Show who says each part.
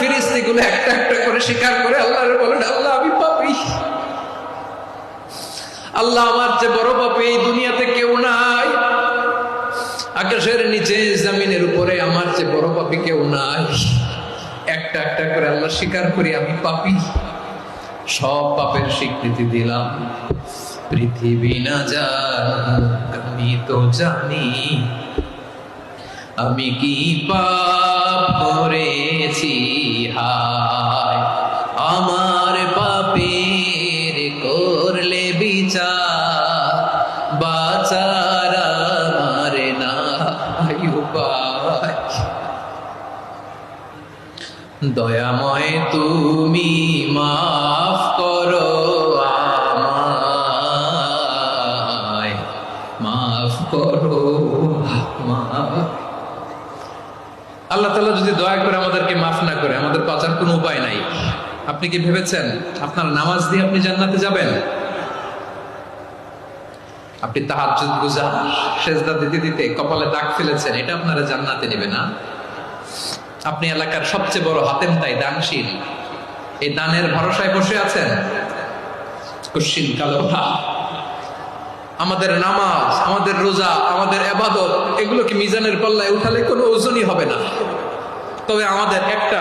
Speaker 1: ফেরেশতাগুলো একটা একটা করে স্বীকার করে আল্লাহরে বলেন, আল্লাহ আমি পাপী, আল্লাহ আমার চেয়ে বড় পাপী এই দুনিয়াতে কেউ নাই, আকাশের নিচে জমিনের উপরে আমার চেয়ে বড় পাপী কেউ নাই। একটা একটা করে আল্লাহ স্বীকার করি আমি পাপী, সব পাপের স্বীকৃতি দিলাম। পৃথিবী না জানুক আমি তো জানি, আমি কি পাপ করেছি, হায় আমার পাপের করলে বিচার, বাঁচার আমার নাই উপায়। দয়াময় তুমি মাফ করো আমায়, মাফ করো আমায়। আল্লাহ তাআলা যদি দয়া করে আমাদেরকে মাফ না করে, আমাদের বাঁচার কোনো উপায় নাই। আপনি কি ভেবেছেন আপনার নামাজ দিয়ে আপনি জান্নাতে যাবেন? আপনি তাহাজ্জুদ গুজার, সেজদা দিতে দিতে কপালে দাগ ফেলেছেন, এটা আপনারা জান্নাতে নেবে না? আপনি এলাকার সবচেয়ে বড় হাতেম তাই দানশীল, এই দানের ভরসায় বসে আছেন, কুশ্চিন কালো ভাব। আমাদের নামাজ, আমাদের রোজা, আমাদের ইবাদত, এগুলো কি মিজানের পাল্লায় উঠালে কোনো ওজনই হবে না। তবে আমাদের একটা